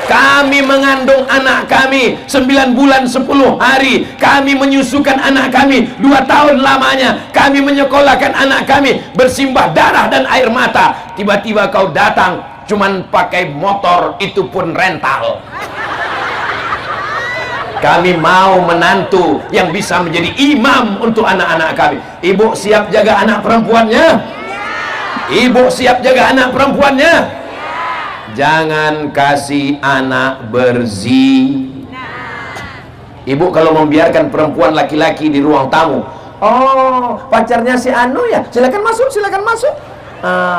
Kami mengandung anak kami 9 bulan 10 hari. Kami menyusukan anak kami 2 tahun lamanya. Kami menyekolahkan anak kami bersimbah darah dan air mata. Tiba-tiba kau datang cuman pakai motor, itu pun rental. Kami mau menantu yang bisa menjadi imam untuk anak-anak kami. Ibu siap jaga anak perempuannya? Ibu siap jaga anak perempuannya? Jangan kasih anak berzina. Ibu kalau membiarkan perempuan laki-laki di ruang tamu, oh pacarnya si Anu ya, silakan masuk, silakan masuk.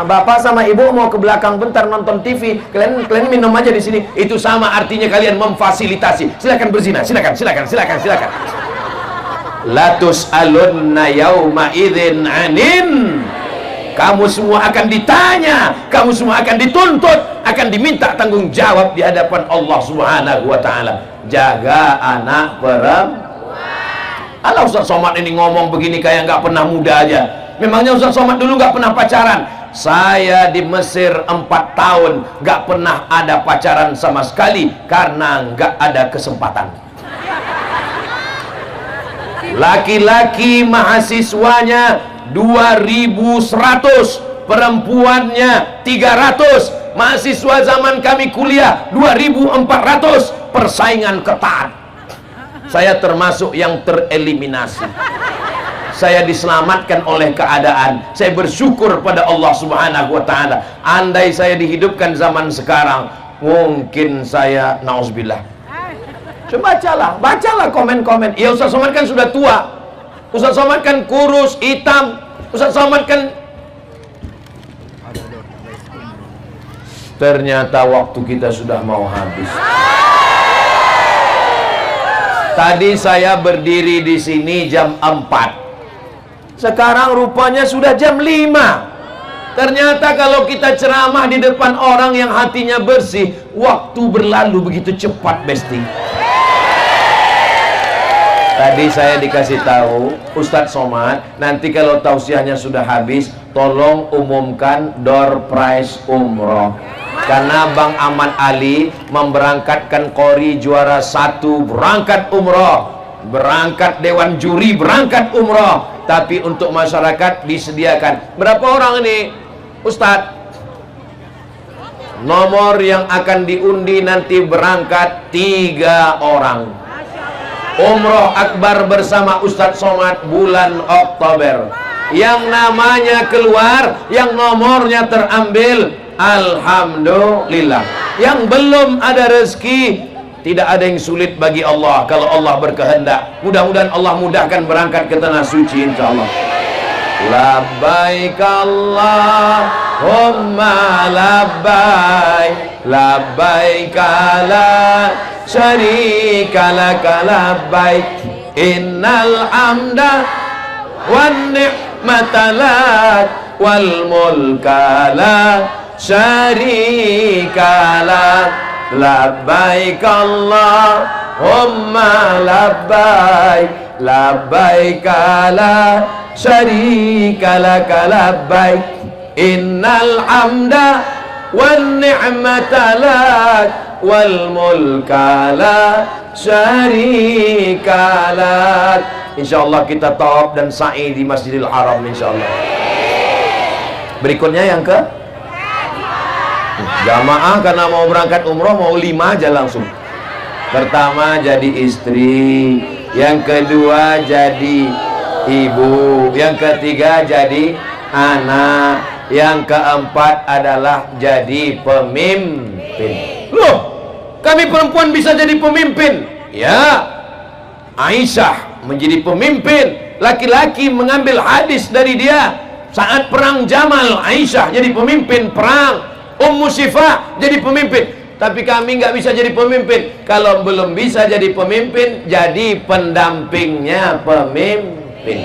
Bapak sama ibu mau ke belakang bentar nonton TV, kalian minum aja di sini. Itu sama artinya kalian memfasilitasi. Silakan berzina, silakan. Latus alunna yauma idzin anin. Kamu semua akan ditanya, kamu semua akan dituntut, akan diminta tanggung jawab di hadapan Allah Subhanahu wa ta'ala. Jaga anak perempuan. Alah Ustaz Somad ini ngomong begini kayak nggak pernah muda aja. Memangnya Ustaz Somad dulu nggak pernah pacaran? Saya di Mesir 4 tahun nggak pernah ada pacaran sama sekali karena nggak ada kesempatan. Laki-laki mahasiswanya 2.100, perempuannya 300. Mahasiswa zaman kami kuliah 2.400. Persaingan ketat. Saya termasuk yang tereliminasi. Saya diselamatkan oleh keadaan. Saya bersyukur pada Allah Subhanahu wa ta'ala. Andai saya dihidupkan zaman sekarang, mungkin saya nauzubillah. Coba bacalah komen-komen. Ya Ustaz Somad kan sudah tua, Ustaz Somad kan kurus, hitam, Ustaz Somad kan. Ternyata waktu kita sudah mau habis. Tadi saya berdiri di sini jam 4. Sekarang rupanya sudah jam 5. Ternyata kalau kita ceramah di depan orang yang hatinya bersih, waktu berlalu begitu cepat, Besti. Tadi saya dikasih tahu Ustadz Somad, nanti kalau tausiahnya sudah habis, tolong umumkan door prize umroh. Karena Bang Ahmad Ali memberangkatkan Qori juara 1 berangkat umroh, berangkat dewan juri berangkat umroh. Tapi untuk masyarakat disediakan berapa orang ini Ustadz? Nomor yang akan diundi nanti berangkat 3 orang. Umroh akbar bersama Ustadz Somad bulan Oktober. Yang namanya keluar, yang nomornya terambil, alhamdulillah. Yang belum ada rezeki, tidak ada yang sulit bagi Allah kalau Allah berkehendak. Mudah-mudahan Allah mudahkan berangkat ke tanah suci insyaallah. Labbaik Allahumma labbaik, labbaik la syarika laka labbaik, innal hamda wan ni'mata lak wal mulka la syarika lak, labbaik Allahumma labbaik, labbaik la syarika laka labbaik, innal hamda wan ni'mata lak wal mulka la syarika lak. Insyaallah kita tawaf dan sa'i di Masjidil Haram insyaallah. Berikutnya yang ke jamaah, karena mau berangkat umroh mau 5 aja langsung. Pertama jadi istri, yang kedua jadi ibu, yang ketiga jadi anak, yang keempat adalah jadi pemimpin. Loh, kami perempuan bisa jadi pemimpin? Ya, Aisyah menjadi pemimpin. Laki-laki mengambil hadis dari dia saat perang Jamal. Aisyah jadi pemimpin perang. Ummu Syifa jadi pemimpin. Tapi kami nggak bisa jadi pemimpin. Kalau belum bisa jadi pemimpin, jadi pendampingnya pemimpin.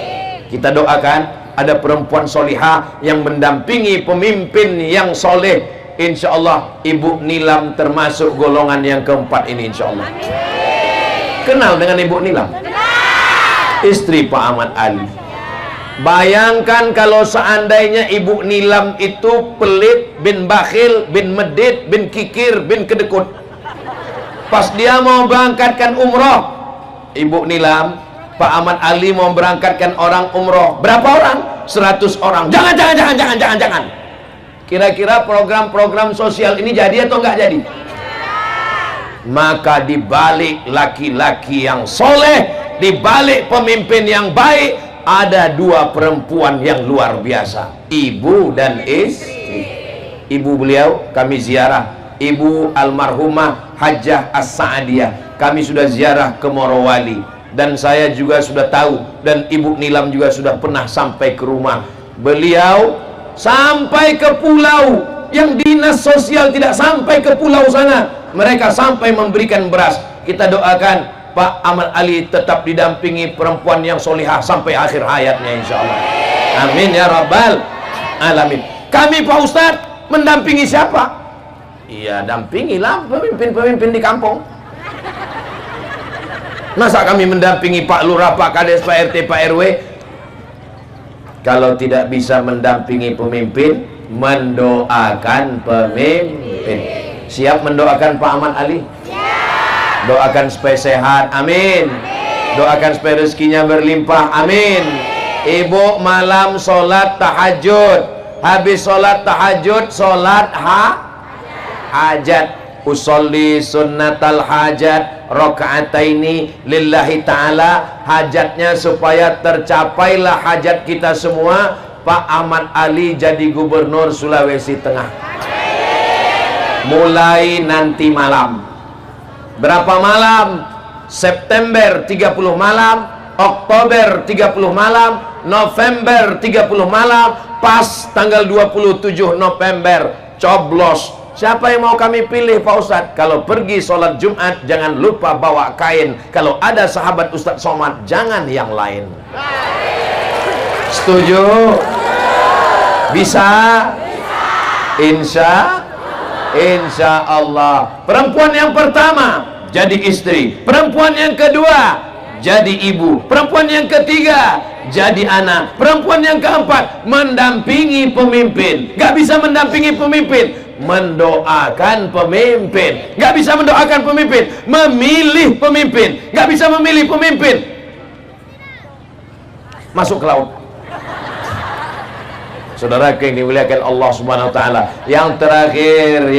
Kita doakan ada perempuan solihah yang mendampingi pemimpin yang soleh. Insya Allah Ibu Nilam termasuk golongan yang keempat ini insya Allah. Kenal dengan Ibu Nilam? Istri Pak Ahmad Ali. Bayangkan kalau seandainya Ibu Nilam itu pelit, bin bakhil, bin medit, bin kikir, bin kedekut. Pas dia mau berangkatkan umroh, Ibu Nilam, Pak Ahmad Ali mau berangkatkan orang umroh. Berapa orang? 100 orang. Jangan. Kira-kira program-program sosial ini jadi atau enggak jadi? Maka dibalik laki-laki yang soleh, dibalik pemimpin yang baik, ada 2 perempuan yang luar biasa, ibu dan istri. Ibu beliau kami ziarah, Ibu almarhumah Hajjah As-Sa'adiyah. Kami sudah ziarah ke Morowali, dan saya juga sudah tahu, dan Ibu Nilam juga sudah pernah sampai ke rumah beliau, sampai ke pulau yang dinas sosial tidak sampai ke pulau sana. Mereka sampai memberikan beras. Kita doakan Pak Ahmad Ali tetap didampingi perempuan yang solihah sampai akhir hayatnya insyaallah. Amin ya rabbal alamin. Kami Pak Ustadz mendampingi siapa? Iya, dampingilah pemimpin-pemimpin di kampung. Masa kami mendampingi Pak Lurah, Pak Kades, Pak RT, Pak RW? Kalau tidak bisa mendampingi pemimpin, mendoakan pemimpin. Siap mendoakan Pak Ahmad Ali? Doakan supaya sehat, amin. Doakan supaya rezekinya berlimpah, amin. Ibu malam sholat tahajud, habis sholat tahajud sholat hajat. Usolli sunnatal hajat rakaataini lillahi ta'ala. Hajatnya supaya tercapailah hajat kita semua, Pak Ahmad Ali jadi gubernur Sulawesi Tengah. Mulai nanti malam. Berapa malam? September 30 malam, Oktober 30 malam, November 30 malam, pas tanggal 27 November coblos. Siapa yang mau kami pilih Pak Ustadz? Kalau pergi sholat Jumat jangan lupa bawa kain. Kalau ada sahabat Ustadz Somad jangan yang lain. Setuju? Bisa? Insya Allah. Perempuan yang pertama jadi istri, perempuan yang kedua jadi ibu, perempuan yang ketiga jadi anak, perempuan yang keempat mendampingi pemimpin. Gak bisa mendampingi pemimpin, mendoakan pemimpin. Gak bisa mendoakan pemimpin, memilih pemimpin. Gak bisa memilih pemimpin, masuk ke laut. Saudara yang dimuliakan Allah Subhanahu wa taala. Yang terakhir,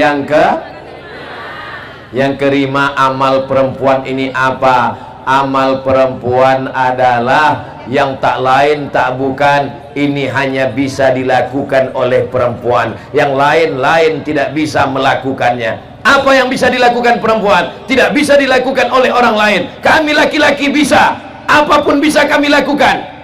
yang kelima, amal perempuan ini apa? Amal perempuan adalah yang tak lain tak bukan, ini hanya bisa dilakukan oleh perempuan. Yang lain-lain tidak bisa melakukannya. Apa yang bisa dilakukan perempuan tidak bisa dilakukan oleh orang lain. Kami laki-laki bisa, apapun bisa kami lakukan.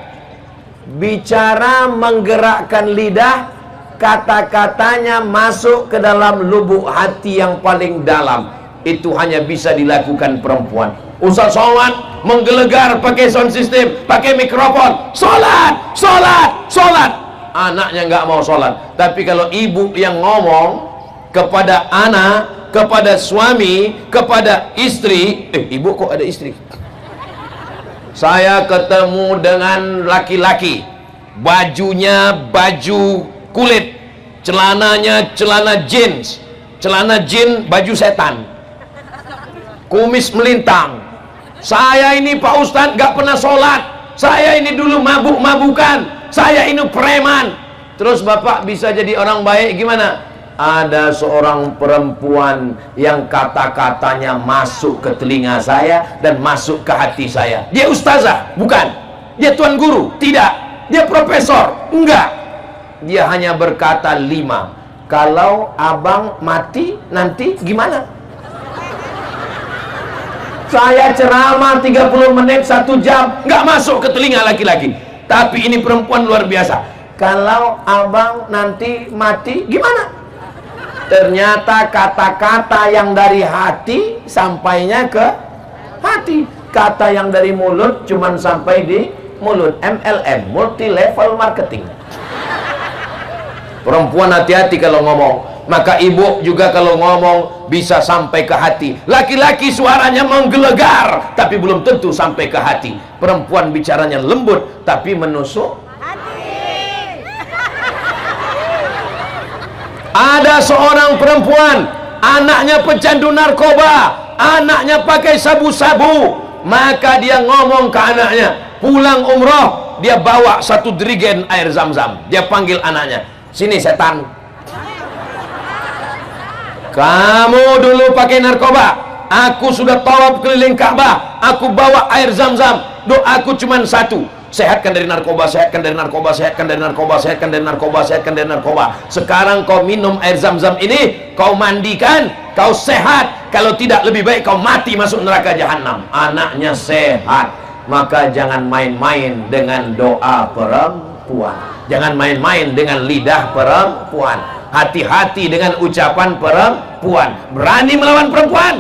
Bicara menggerakkan lidah, kata-katanya masuk ke dalam lubuk hati yang paling dalam, itu hanya bisa dilakukan perempuan. Ustaz Somad menggelegar pakai sound system, pakai mikrofon, sholat, sholat, sholat. Anaknya nggak mau sholat. Tapi kalau ibu yang ngomong kepada anak, kepada suami, kepada istri, ibu kok ada istri? Saya ketemu dengan laki-laki, bajunya baju kulit, celananya celana jeans, baju setan, kumis melintang. Saya ini Pak Ustadz gak pernah sholat, saya ini dulu mabuk-mabukan, saya ini preman. Terus Bapak bisa jadi orang baik gimana? Ada seorang perempuan yang kata-katanya masuk ke telinga saya dan masuk ke hati saya. Dia ustazah? Bukan. Dia tuan guru? Tidak. Dia profesor? Enggak. Dia hanya berkata 5. Kalau abang mati nanti gimana? Saya ceramah 30 menit 1 jam, enggak masuk ke telinga laki-laki. Tapi ini perempuan luar biasa. Kalau abang nanti mati gimana? Ternyata kata-kata yang dari hati sampainya ke hati. Kata yang dari mulut cuman sampai di mulut. MLM, multi level marketing. Perempuan hati-hati kalau ngomong. Maka ibu juga kalau ngomong bisa sampai ke hati. Laki-laki suaranya menggelegar tapi belum tentu sampai ke hati. Perempuan bicaranya lembut tapi menusuk. Ada seorang perempuan, anaknya pecandu narkoba, anaknya pakai sabu-sabu. Maka dia ngomong ke anaknya, pulang umroh, dia bawa 1 jerigen air zam-zam. Dia panggil anaknya, sini setan, kamu dulu pakai narkoba, aku sudah tawaf keliling Ka'bah, aku bawa air zam-zam, doaku cuma 1, sehatkan dari narkoba, sehatkan dari narkoba, sehatkan dari narkoba, sehatkan dari narkoba, sehatkan dari narkoba. Sekarang kau minum air zam-zam ini, kau mandikan, kau sehat. Kalau tidak lebih baik kau mati masuk neraka jahanam. Anaknya sehat. Maka jangan main-main dengan doa perempuan, jangan main-main dengan lidah perempuan. Hati-hati dengan ucapan perempuan. Berani melawan perempuan.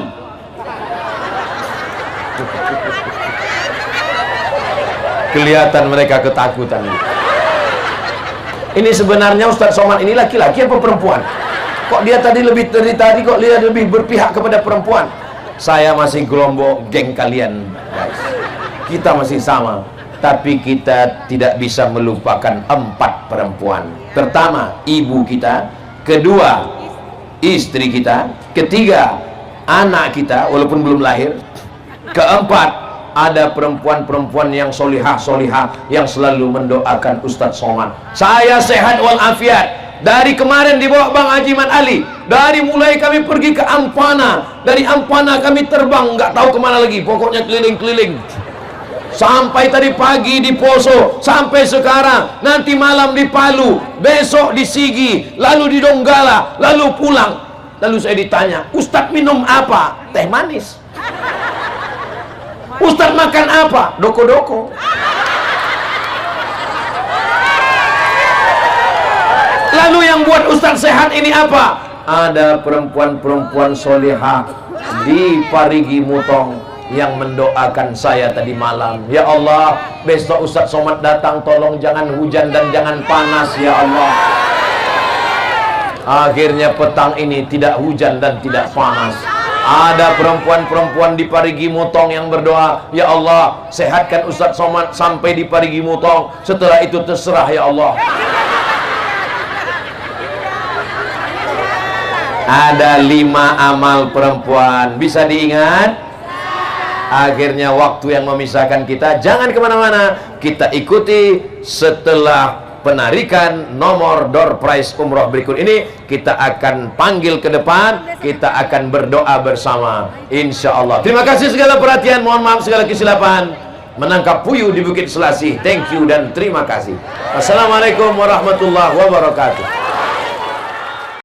Kelihatan mereka ketakutan. Ini sebenarnya Ustaz Somad ini laki-laki apa perempuan? Kok dia tadi lebih dari tadi kok dia lebih berpihak kepada perempuan? Saya masih gelombang geng kalian, guys. Kita masih sama, tapi kita tidak bisa melupakan 4 perempuan. Pertama, ibu kita. Kedua, istri kita. Ketiga, anak kita walaupun belum lahir. Keempat, ada perempuan-perempuan yang solihah-solihah yang selalu mendoakan Ustadz Somad. Saya sehat walafiat. Dari kemarin dibawa Bang Haji Mat Ali. Dari mulai kami pergi ke Ampana, dari Ampana kami terbang nggak tahu kemana lagi. Pokoknya keliling-keliling. Sampai tadi pagi di Poso, sampai sekarang, nanti malam di Palu, besok di Sigi, lalu di Donggala, lalu pulang. Lalu saya ditanya, Ustadz minum apa? Teh manis. Ustadz makan apa? Doko-doko. Lalu yang buat Ustadz sehat ini apa? Ada perempuan-perempuan solehah di Parigi Mutong, yang mendoakan saya tadi malam. Ya Allah, besok Ustadz Somad datang, tolong jangan hujan dan jangan panas ya Allah. Akhirnya petang ini tidak hujan dan tidak panas. Ada perempuan-perempuan di Parigi Mutong yang berdoa, ya Allah, sehatkan Ustadz Somad sampai di Parigi Mutong, setelah itu terserah ya Allah. Ada 5 amal perempuan, bisa diingat? Akhirnya waktu yang memisahkan kita, jangan kemana-mana, kita ikuti setelah penarikan nomor door prize umroh berikut ini. Kita akan panggil ke depan, kita akan berdoa bersama insya Allah. Terima kasih segala perhatian, mohon maaf segala kesilapan. Menangkap puyuh di Bukit Selasih, thank you dan terima kasih. Assalamualaikum warahmatullahi wabarakatuh.